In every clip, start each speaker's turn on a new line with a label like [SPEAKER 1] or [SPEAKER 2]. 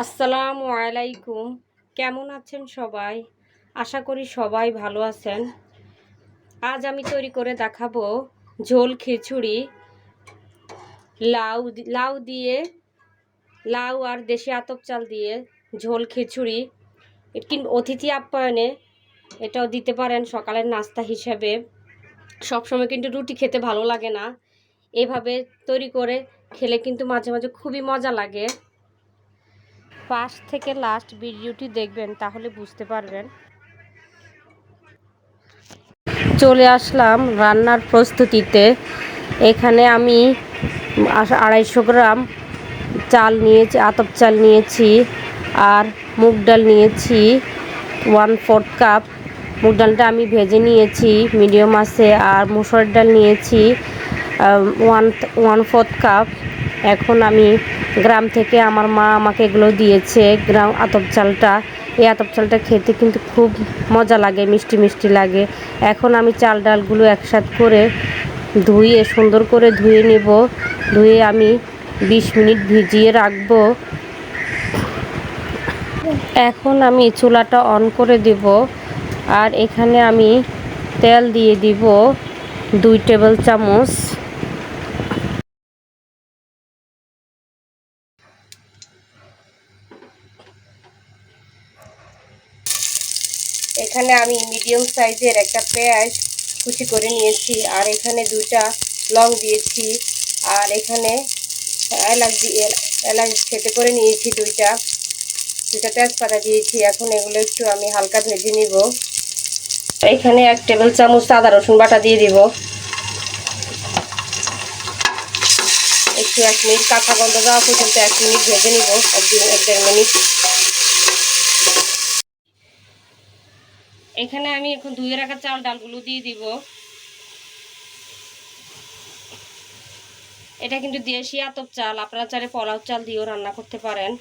[SPEAKER 1] আসসালামু আলাইকুম। কেমন আছেন সবাই? আশা করি সবাই ভালো আছেন। আজ আমি তৈরি করে দেখাবো ঝোল খিচুড়ি। লাউ লাউ দিয়ে লাউ আর দেশি আতপ চাল দিয়ে ঝোল খিচুড়ি। কিন্তু অতিথি আপ্যায়নে এটাও দিতে পারেন সকালের নাস্তা হিসেবে। সবসময় কিন্তু রুটি খেতে ভালো লাগে না, এভাবে তৈরি করে খেলে কিন্তু মাঝে মাঝে খুবই মজা লাগে। ফার্স্ট থেকে লাস্ট ভিডিওটি দেখবেন, তাহলে বুঝতে পারবেন। চলে আসলাম রান্নার প্রস্তুতিতে। এখানে আমি 250 গ্রাম চাল নিয়েছি, আতপ চাল নিয়েছি, আর মুগ ডাল নিয়েছি 1/4 কাপ। মুগ ডালটা আমি ভেজে নিয়েছি মিডিয়াম আঁচে। আর মুসুর ডাল নিয়েছি 1/4 কাপ। এখন আমি গ্রাম থেকে আমার মা আমাকে এগুলো দিয়েছে, গ্রাম আতপ চালটা। এই আতপ চালটা খেতে কিন্তু খুব মজা লাগে, মিষ্টি মিষ্টি লাগে। এখন আমি চাল ডালগুলো একসাথ করে ধুয়ে সুন্দর করে ধুয়ে নেব। ধুয়ে আমি 20 মিনিট ভিজিয়ে রাখবো। এখন আমি চুলাটা অন করে দেব। আর এখানে আমি তেল দিয়ে দিব 2 টেবিল চামচ। এখানে আমি মিডিয়াম সাইজের একটা পেঁয়াজ কুচি করে নিয়েছি, আর এখানে 2টা লং দিয়েছি, আর এখানে এলাচ ছেটে করে নিয়েছি 2টা তেজপাতা দিয়েছি। এখন এগুলো একটু আমি হালকা ভেজে নিব। এখানে 1 টেবিল চামচ আদা রসুন বাটা দিয়ে দিব। একটু 1 মিনিট কাঁচা গন্ধ যাওয়া পর্যন্ত 1 মিনিট ভেজে নিব, 1-1.5 মিনিট। এখানে আমি এখন ধুয়ে রাখা চাল ডালগুলো দিয়ে দিব। এটা কিন্তু দেশি আতপ চাল, আপনারা চাইলে পোলাও চাল দিয়েও রান্না করতে পারেন।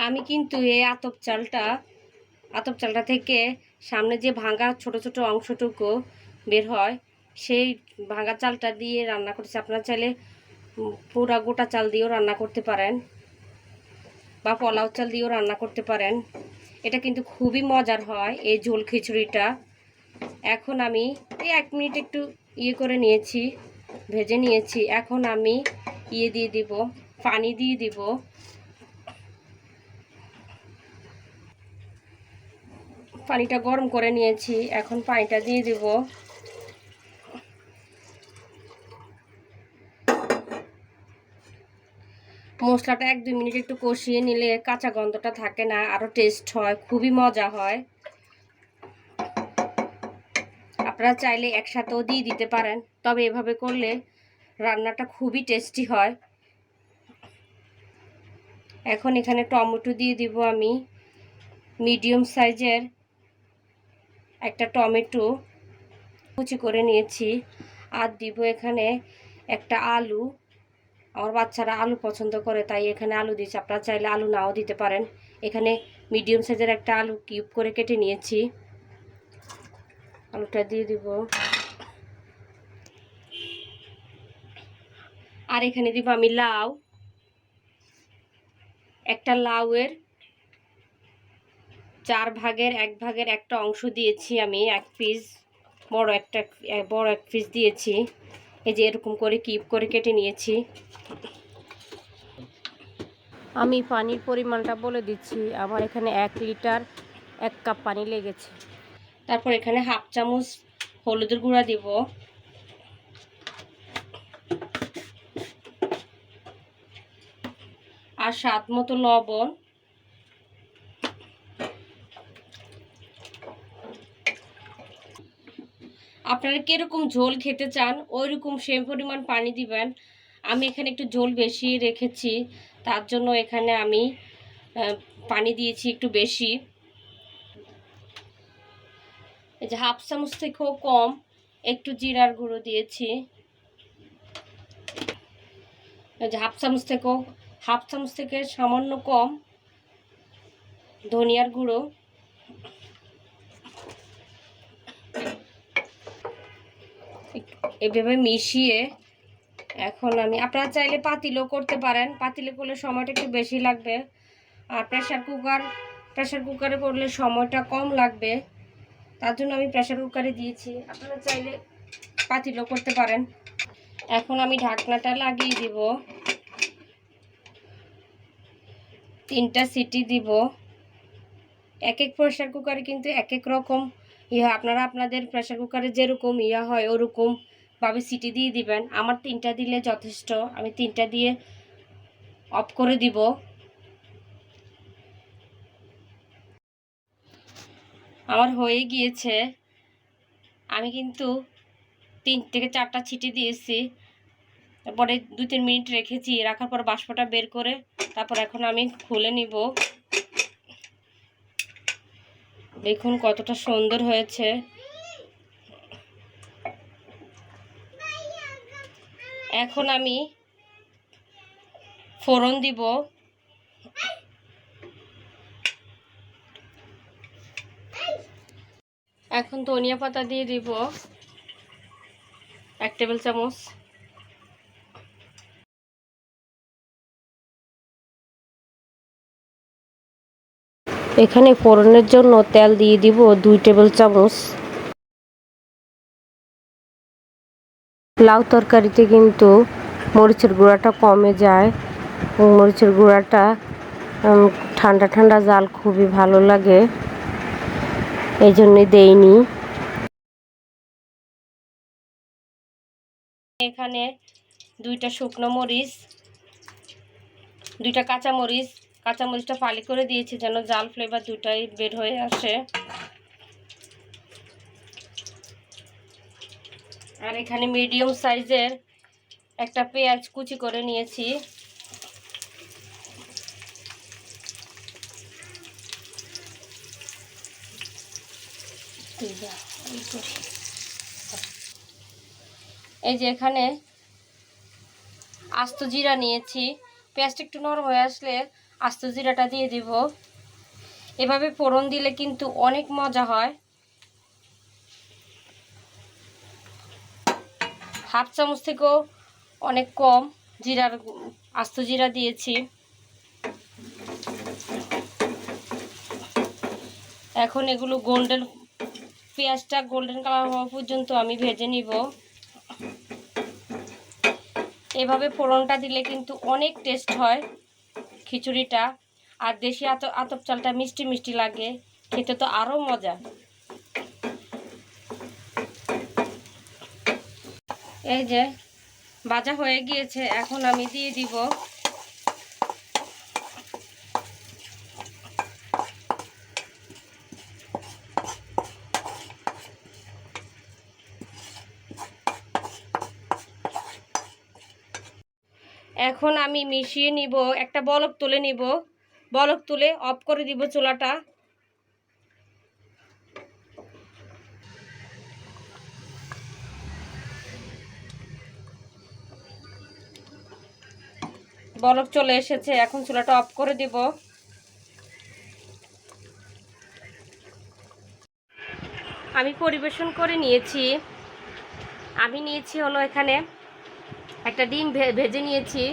[SPEAKER 1] আমি কিন্তু এই আতপ চালটা থেকে সামনে যে ভাঙা ছোট ছোট অংশটুকু বের হয়, সেই ভাঙা চালটা দিয়ে রান্না করছি। আপনারা চাইলে পুরা গোটা চাল দিয়েও রান্না করতে পারেন, বা পোলাও চাল দিয়েও রান্না করতে পারেন। এটা কিন্তু খুবই মজার হয় এই ঝোল খিচুড়িটা। এখন আমি এই 1 মিনিট একটু করে নিয়েছি, ভেজে নিয়েছি। এখন আমি দিয়ে দিব, পানি দিয়ে দিব। পানিটা গরম করে নিয়েছি, এখন পানিটা দিয়ে দিব। মশলাটা 1-2 মিনিট একটু কষিয়ে নিলে কাঁচা গন্ধটা থাকে না, আরও টেস্ট হয়, খুবই মজা হয়। আপনারা চাইলে একসাথেও দিয়ে দিতে পারেন, তবে এভাবে করলে রান্নাটা খুবই টেস্টি হয়। এখন এখানে টমেটো দিয়ে দিব আমি। মিডিয়াম সাইজের একটা টমেটো কুচি করে নিয়েছি। আর দিব এখানে একটা আলু। আমার বাচ্চারা আলু পছন্দ করে, তাই এখানে আলু দিয়েছি। আপনারা চাইলে আলু নাও দিতে পারেন। এখানে মিডিয়াম সাইজের একটা আলু কিউব করে কেটে নিয়েছি, আলুটা দিয়ে দিব। আর এখানে দিব আমি লাউ। একটা লাউয়ের 4 ভাগের 1 ভাগের একটা অংশ দিয়েছি আমি, 1 পিস, বড় এক পিস দিয়েছি। এই যে এরকম করে কিউব করে কেটে নিয়েছি। আমি পানির পরিমাণটা বলে দিচ্ছি। আমার এখানে 1 লিটার 1 কাপ পানি লেগেছে। তারপর এখানে 1/2 চামচ হলুদের গুঁড়া দিব, আর স্বাদ মতো লবণ। আপনারা কিরকম ঝোল খেতে চান ওই রকম সেম পরিমাণ পানি দিবেন। আমি এখানে একটু ঝোল বেশি রেখেছি, তার জন্য এখানে আমি পানি দিয়েছি একটু বেশি। এই যে 1/2 চামচ থেকেও কম একটু জিরার গুঁড়ো দিয়েছি। এই যে 1/2 চামচ থেকে সামান্য কম ধনিয়ার গুঁড়ো। এভাবে মিশিয়ে এখন আমি, আপনারা চাইলে পাতিলও করতে পারেন, পাতিলে করলে সময়টা একটু বেশি লাগবে, আর প্রেশার কুকারে করলে সময়টা কম লাগবে, তার জন্য আমি প্রেশার কুকারে দিয়েছি। আপনারা চাইলে পাতিলও করতে পারেন। এখন আমি ঢাকনাটা লাগিয়ে দিব, 3টা সিটি দিব। এক এক প্রেশার কুকারে কিন্তু এক এক রকম আপনারা আপনাদের প্রেশার কুকারে যেরকম হয় ওরকম ভাবে সিটি দিয়ে দিবেন। আমার 3টা দিলে যথেষ্ট, আমি 3টা দিয়ে অফ করে দিব। আমার হয়ে গিয়েছে, আমি কিন্তু 3 থেকে 4টা সিটি দিয়েছি, তারপরে 2-3 মিনিট রেখেছি, রাখার পর বাষ্পটা বের করে তারপর এখন আমি খুলে নিব। দেখুন কতটা সুন্দর হয়েছে। এখন আমি ফোড়ন দিব। এখন ধনিয়া পাতা দিয়ে দিব 1 টেবিল চামচ। এখানে ফোড়নের জন্য তেল দিয়ে দিব 2 টেবিল চামচ। লাউ তরকারিতে কিন্তু মরিচের গুঁড়াটা কমে যায়, মরিচের গুঁড়াটা ঠান্ডা ঠান্ডা জাল খুবই ভালো লাগে, এই জন্যে দেইনি। এখানে 2টা শুকনো মরিচ, 2টা কাঁচামরিচটা ফালি করে দিয়েছি যেন জাল ফ্লেভার দুটাই বের হয়ে আসে। আর এখানে মিডিয়াম সাইজের একটা পেঁয়াজ কুচি করে নিয়েছি। এই যে এখানে আস্ত জিরা নিয়েছি, পেঁয়াজটা একটু নরম হয়ে আসলে আস্ত জিরাটা দিয়ে দিব। এভাবে ফোড়ন দিলে কিন্তু অনেক মজা হয়। 1/2 চামচ থেকেও অনেক কম আস্ত জিরা দিয়েছি। এখন এগুলো পেঁয়াজটা গোল্ডেন কালার হওয়া পর্যন্ত আমি ভেজে নিব। এভাবে ফোড়নটা দিলে কিন্তু অনেক টেস্ট হয় খিচুড়িটা, আর দেশি আতপ চালটা মিষ্টি মিষ্টি লাগে, খেতে তো আরও মজা। এই যে ভাজা হয়ে গিয়েছে, এখন আমি দিয়ে দিব এখন আমি মিশিয়ে নিব, একটা বলক তুলে নিব, বলক তুলে অফ করে দিব চুলাটা। বলক চলে এসেছে, এখন চুলাটা অফ করে দিব। আমি পরিবেশন করে নিয়েছি। আমি নিয়েছি হলো এখানে একটা ডিম ভেজে নিয়েছি,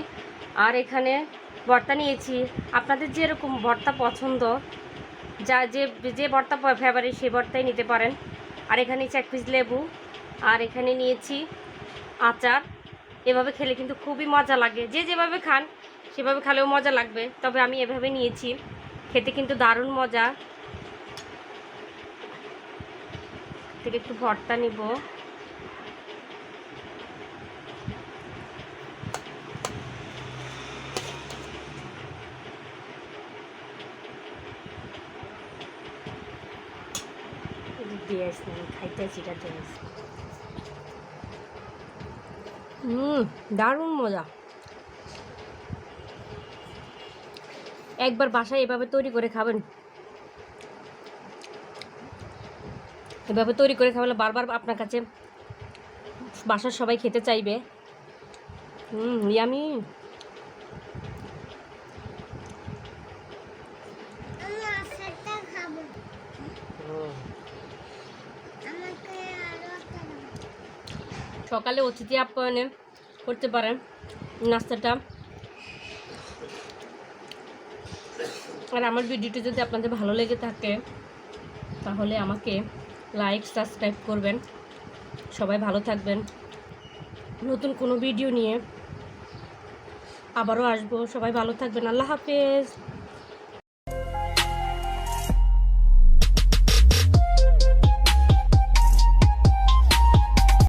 [SPEAKER 1] আর এখানে ভর্তা নিয়েছি। আপনাদের যেরকম ভর্তা পছন্দ, যে ভর্তা ফেভারিট সেই ভর্তাই নিতে পারেন। আর এখানে 1 পিস লেবু, আর এখানে নিয়েছি আচার। এভাবে খেলে কিন্তু খুবই মজা লাগে, যে যেভাবে খান সেভাবে খেলেও মজা লাগবে, তবে আমি এভাবে নিয়েছি, খেতে কিন্তু দারুণ মজা। থেকে একটু ভর্তা নিব। দারুণ মজা। একবার বাসায় এভাবে তৈরি করে খাবেন, এভাবে তৈরি করে খাওয়ালে বারবার আপনার কাছে বাসার সবাই খেতে চাইবে। ইয়ামি। সকালে অতিথি আপ্যায়নে করতে পারেন নাস্তাটা। আর আমার ভিডিওটি যদি আপনাদের ভালো লেগে থাকে তাহলে আমাকে লাইক সাবস্ক্রাইব করবেন। সবাই ভালো থাকবেন। নতুন কোনো ভিডিও নিয়ে আবারও আসবো। সবাই ভালো থাকবেন। আল্লাহ হাফেজ।